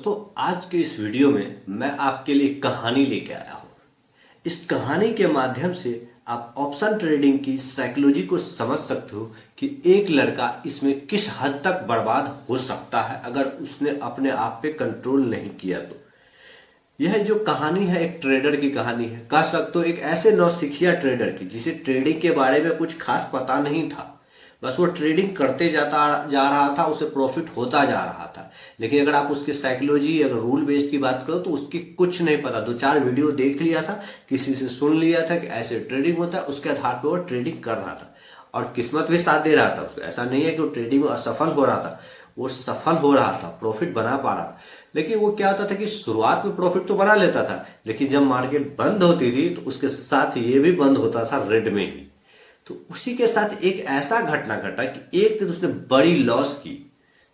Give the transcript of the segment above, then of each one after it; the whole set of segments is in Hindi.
दोस्तों, आज के इस वीडियो में मैं आपके लिए कहानी लेके आया हूँ। इस कहानी के माध्यम से आप ऑप्शन ट्रेडिंग की साइकोलॉजी को समझ सकते हो कि एक लड़का इसमें किस हद तक बर्बाद हो सकता है अगर उसने अपने आप पे कंट्रोल नहीं किया तो। यह जो कहानी है एक ट्रेडर की कहानी है। कह सकते हो एक ऐसे नौसिखिया ट्रेडर की जिसे ट्रेडिंग के बारे में कुछ खास पता नहीं था। बस वो ट्रेडिंग करते जाता जा रहा था, उसे प्रॉफिट होता जा रहा था। लेकिन अगर आप उसकी साइकोलॉजी अगर रूल बेस्ड की बात करो तो उसकी कुछ नहीं पता। दो चार वीडियो देख लिया था, किसी से सुन लिया था कि ऐसे ट्रेडिंग होता है, उसके आधार पर वो ट्रेडिंग कर रहा था और किस्मत भी साथ दे रहा था उसको। ऐसा नहीं है कि वो ट्रेडिंग में असफल हो रहा था, वो सफल हो रहा था, प्रॉफिट बना पा रहा था। लेकिन वो क्या होता था कि शुरुआत में प्रॉफिट तो बना लेता था, लेकिन जब मार्केट बंद होती थी तो उसके साथ ये भी बंद होता था रेड में ही। तो उसी के साथ एक ऐसा घटना घटा कि एक दिन उसने बड़ी लॉस की।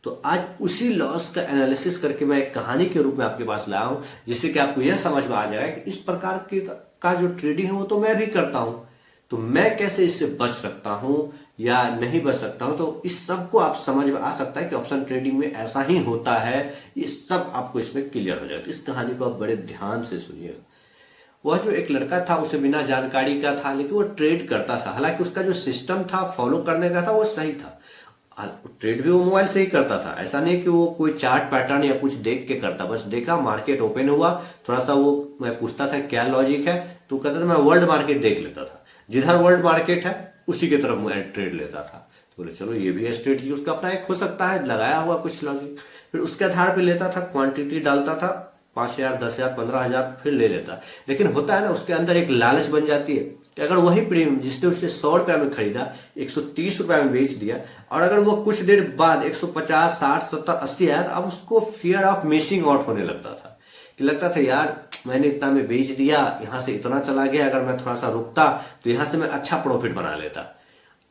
तो आज उसी लॉस का एनालिसिस करके मैं एक कहानी के रूप में आपके पास लाया हूं, जिससे कि आपको यह समझ में आ जाएगा कि इस प्रकार की का जो ट्रेडिंग है वो तो मैं भी करता हूं, तो मैं कैसे इससे बच सकता हूं या नहीं बच सकता हूं। तो इस सब को आप समझ में आ सकता है कि ऑप्शन ट्रेडिंग में ऐसा ही होता है। ये सब आपको इसमें क्लियर हो जाएगा। इस कहानी को आप बड़े ध्यान से सुनिएगा। वह जो एक लड़का था उसे बिना जानकारी का था, लेकिन वो ट्रेड करता था। हालांकि उसका जो सिस्टम था फॉलो करने का था वो सही था। ट्रेड भी वो मोबाइल से ही करता था। ऐसा नहीं कि वो कोई चार्ट पैटर्न या कुछ देख के करता। बस देखा, मार्केट ओपन हुआ, थोड़ा सा वो मैं पूछता था क्या लॉजिक है, तो कहता था मैं वर्ल्ड मार्केट देख लेता था, जिधर वर्ल्ड मार्केट है उसी की तरफ मैं ट्रेड लेता था। तो बोले चलो ये भी स्ट्रेटजी उसका अपना एक हो सकता है, लगाया हुआ कुछ लॉजिक। फिर उसके आधार पर लेता था, क्वांटिटी डालता था, 5,000, 10,000, 15,000 फिर ले लेता। लेकिन होता है ना, उसके अंदर एक लालच बन जाती है कि अगर वही प्रीमियम जिसने उसे 100 रुपया में खरीदा 130 रुपया में बेच दिया, और अगर वो कुछ देर बाद 150, 60, 70, 80 आया, तो अब उसको फियर ऑफ मिसिंग आउट होने लगता था। कि लगता था यार मैंने इतना में बेच दिया, यहां से इतना चला गया, अगर मैं थोड़ा सा रुकता तो यहां से मैं अच्छा प्रॉफिट बना लेता।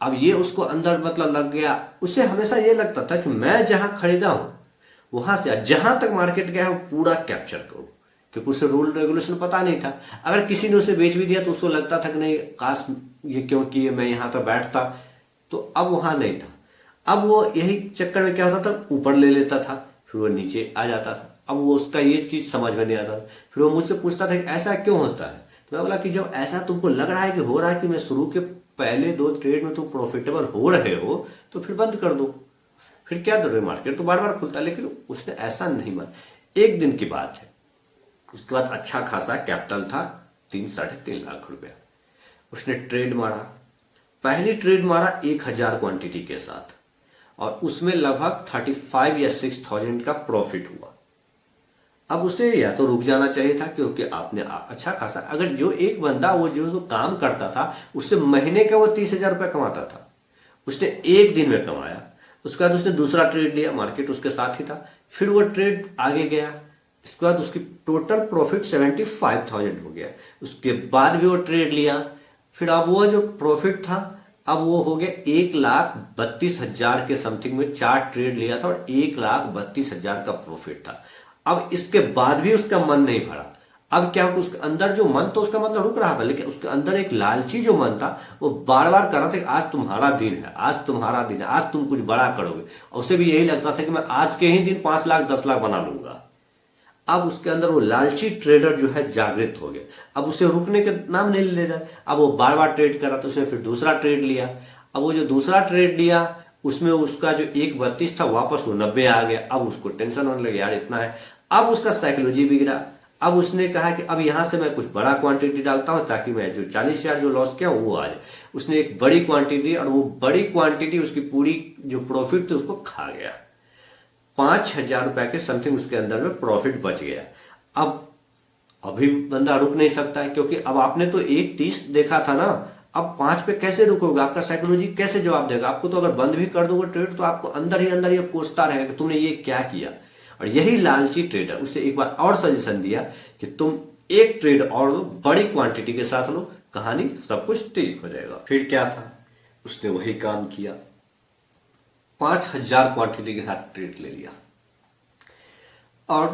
अब ये उसको अंदर मतलब लग गया। उसे हमेशा ये लगता था कि मैं जहां खरीदा हूं वहां से जहां तक मार्केट गया है वो पूरा कैप्चर करो, क्योंकि उसे रूल रेगुलेशन पता नहीं था। अगर किसी ने उसे बेच भी दिया तो उसको लगता था कि नहीं, काश ये क्यों किए, मैं यहां तक बैठता। तो अब वहां नहीं था। अब वो यही चक्कर में क्या होता था, ऊपर ले लेता था, फिर वो नीचे आ जाता था। अब वो उसका ये चीज समझ में नहीं आता था। फिर वो मुझसे पूछता था कि ऐसा क्यों होता है। तो मैं बोला कि जब ऐसा तुमको लग रहा है कि हो रहा है कि मैं शुरू के पहले 2 ट्रेड में तुम प्रॉफिटेबल हो रहे हो, तो फिर बंद कर दो। फिर क्या दर मार्केट तो बार बार खुलता है। लेकिन उसने ऐसा नहीं माना। एक दिन की बात है, उसके बाद अच्छा खासा कैपिटल था, 3-3.5 लाख रुपया। उसने ट्रेड मारा, पहली ट्रेड मारा 1,000 क्वांटिटी के साथ, और उसमें लगभग 35 या 6,000 का प्रॉफिट हुआ। अब उसे या तो रुक जाना चाहिए था, क्योंकि आपने अच्छा खासा, अगर जो एक बंदा वो जो काम करता था उससे महीने का वो 30,000 रुपया कमाता था, उसने एक दिन में कमाया। उसके बाद उसने दूसरा ट्रेड लिया, मार्केट उसके साथ ही था, फिर वो ट्रेड आगे गया। इसके बाद उसकी टोटल प्रॉफिट 75,000 हो गया। उसके बाद भी वो ट्रेड लिया, फिर अब वो जो प्रॉफिट था अब वो हो गया 1,32,000 के समथिंग में। 4 ट्रेड लिया था और 1,32,000 का प्रॉफिट था। अब इसके बाद भी उसका मन नहीं भरा। अब क्या उसके अंदर जो मन तो उसका मतलब रुक रहा था, लेकिन उसके अंदर एक लालची जो मन था वो बार बार कर रहा था कि आज तुम्हारा दिन है, आज तुम्हारा दिन है, आज तुम कुछ बड़ा करोगे। और उसे भी यही लगता था कि मैं आज के ही दिन 5 लाख 10 लाख बना लूंगा। अब उसके अंदर वो लालची ट्रेडर जो है जागृत हो गया। अब उसे रुकने के नाम नहीं ले रहा। अब वो बार बार ट्रेड कर रहा था। उसने फिर दूसरा ट्रेड लिया। अब वो जो दूसरा ट्रेड लिया उसमें उसका जो 1,32 था वापस वो 90 आ गया। अब उसको टेंशन होने लगे, यार इतना है। अब उसका साइकोलॉजी बिगड़ा। अब उसने कहा कि अब यहां से मैं कुछ बड़ा क्वांटिटी डालता हूं ताकि मैं जो 40,000 जो लॉस किया वो आ जाए। उसने एक बड़ी क्वांटिटी, और वो बड़ी क्वांटिटी उसकी पूरी जो प्रॉफिट थी उसको खा गया। 5,000 रुपए के समथिंग उसके अंदर में प्रॉफिट बच गया। अब अभी बंदा रुक नहीं सकता है, क्योंकि अब आपने तो 1,30 देखा था ना, अब 5 पे कैसे रुकोगे? आपका साइकोलॉजी कैसे जवाब देगा आपको? तो अगर बंद भी कर दोगे ट्रेड तो आपको अंदर ही अंदर ये कोसता रहेगा कि तुमने ये क्या किया। और यही लालची ट्रेडर उसे एक बार और सजेशन दिया कि तुम एक ट्रेड और लो, बड़ी क्वांटिटी के साथ लो, कहानी सब कुछ ठीक हो जाएगा। फिर क्या था, उसने वही काम किया, 5,000 क्वांटिटी के साथ ट्रेड ले लिया और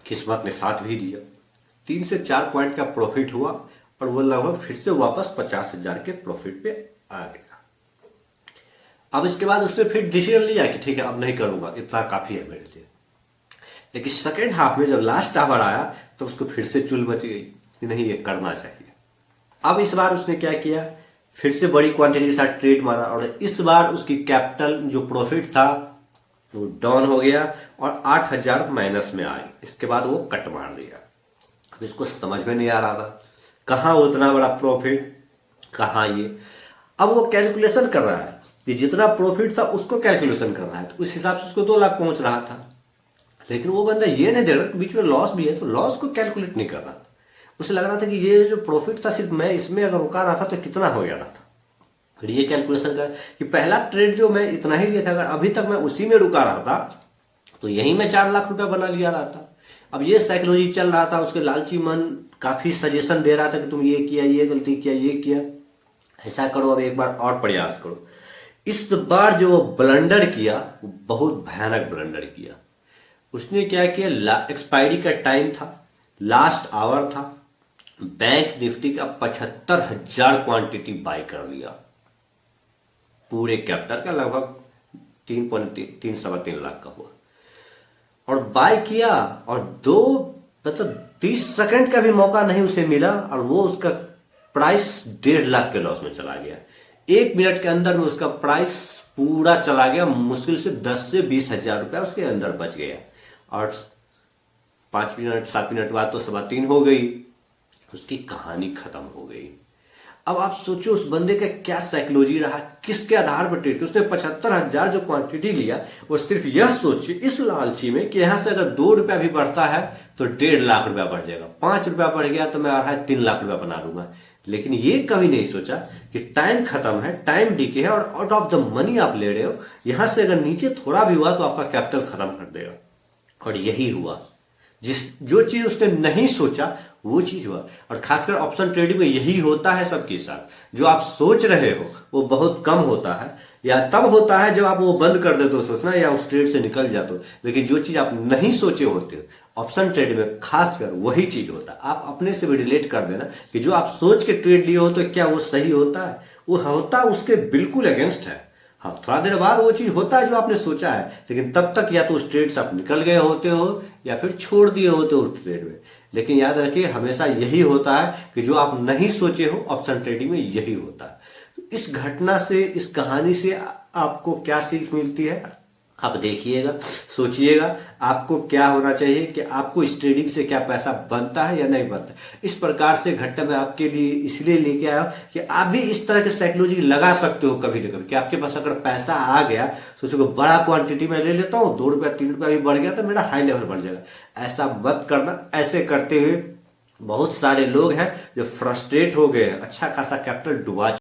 किस्मत ने साथ भी दिया। 3 से 4 पॉइंट का प्रॉफिट हुआ और वो लगभग फिर से वापस 50,000 के प्रॉफिट पे आ गया। अब इसके बाद उसने फिर डिसीजन लिया कि ठीक है अब नहीं करूंगा, इतना काफी है मेरे लिए। लेकिन सेकेंड हाफ में जब लास्ट आवर आया तो उसको फिर से चुल मच गई कि नहीं, ये करना चाहिए। अब इस बार उसने क्या किया, फिर से बड़ी क्वांटिटी के साथ ट्रेड मारा और इस बार उसकी कैपिटल जो प्रॉफिट था वो डाउन हो गया और 8,000 माइनस में आई। इसके बाद वो कट मार दिया। अब इसको समझ में नहीं आ रहा था कहाँ उतना बड़ा प्रॉफिट, कहाँ ये। अब वो कैलकुलेशन कर रहा है कि जितना प्रॉफिट था उसको कैलकुलेशन कर रहा है, तो उस हिसाब से उसको 2 लाख पहुंच रहा था। लेकिन वो बंदा ये नहीं देख रहा कि बीच में लॉस भी है, तो लॉस को कैलकुलेट नहीं कर रहा था। उसे लग रहा था कि ये जो प्रॉफिट था सिर्फ मैं इसमें अगर रुका रहा था तो कितना हो गया था। फिर ये कैलकुलेशन कर कि पहला ट्रेड जो मैं इतना ही लिया था, अगर अभी तक मैं उसी में रुका रहा था तो यही मैं 4 लाख रुपया बना लिया रहा था। अब ये साइकोलॉजी चल रहा था, उसके लालची मन काफी सजेशन दे रहा था कि तुम ये किया, ये गलती किया, ये किया, ऐसा करो, अब एक बार और प्रयास करो। इस बार जो ब्लंडर किया वो बहुत भयानक ब्लंडर किया। उसने क्या किया, एक्सपायरी का टाइम था, लास्ट आवर था, बैंक निफ्टी का 75,000 क्वांटिटी बाय कर लिया, पूरे कैपिटल का लगभग 3.3 लाख का हुआ और बाय किया। और 30 सेकंड का भी मौका नहीं उसे मिला और वो उसका प्राइस 1.5 लाख के लॉस में चला गया। 1 मिनट के अंदर में उसका प्राइस पूरा चला गया, मुश्किल से 10 से 20,000 रुपया उसके अंदर बच गया। और 5 मिनट 7 मिनट बाद तो 3:15 हो गई, उसकी कहानी खत्म हो गई। अब आप सोचो उस बंदे का क्या साइकोलॉजी रहा, किसके आधार पर ट्रेड किया। उसने 75,000 जो क्वांटिटी लिया वो सिर्फ यह सोचिए इस लालची में कि यहां से अगर 2 रुपया भी बढ़ता है तो 1.5 लाख रुपया बढ़ जाएगा, 5 रुपया बढ़ गया तो मैं 3 लाख रुपया बना लूंगा। लेकिन ये कभी नहीं सोचा कि टाइम खत्म है, टाइम डीके है और आउट ऑफ द मनी आप ले रहे हो, यहां से अगर नीचे थोड़ा भी हुआ तो आपका कैपिटल खत्म कर देगा। और यही हुआ, जो चीज उसने नहीं सोचा वो चीज हुआ। और खासकर ऑप्शन ट्रेडिंग में यही होता है सबके साथ, जो आप सोच रहे हो वो बहुत कम होता है, या तब होता है जब आप वो बंद कर देते हो सोचना या उस ट्रेड से निकल जाते हो। लेकिन जो चीज आप नहीं सोचे होते ऑप्शन ट्रेड में खासकर वही चीज होता है। आप अपने से भी रिलेट कर देना कि जो आप सोच के ट्रेड लिए हो तो क्या वो सही होता है, वो होता उसके बिल्कुल अगेंस्ट है। हाँ, थोड़ा देर बाद वो चीज होता है जो आपने सोचा है, लेकिन तब तक या तो उस ट्रेड से आप निकल गए होते हो या फिर छोड़ दिए होते हो उस ट्रेड में। लेकिन याद रखिए हमेशा यही होता है कि जो आप नहीं सोचे हो ऑप्शन ट्रेडिंग में यही होता है। तो इस घटना से, इस कहानी से आपको क्या सीख मिलती है, आप देखिएगा, सोचिएगा आपको क्या होना चाहिए कि आपको इस ट्रेडिंग से क्या पैसा बनता है या नहीं बनता। इस प्रकार से घटना मैं आपके लिए इसलिए लेके आया कि आप भी इस तरह की साइकोलॉजी लगा सकते हो कभी न कभी, कि आपके पास अगर पैसा आ गया सोचो बड़ा क्वांटिटी में ले लेता हूँ, 2 रुपया 3 रुपया भी बढ़ गया तो मेरा हाई लेवल बढ़ जाएगा। ऐसा मत करना। ऐसे करते हुए बहुत सारे लोग हैं जो फ्रस्ट्रेट हो गए, अच्छा खासा कैपिटल डुबा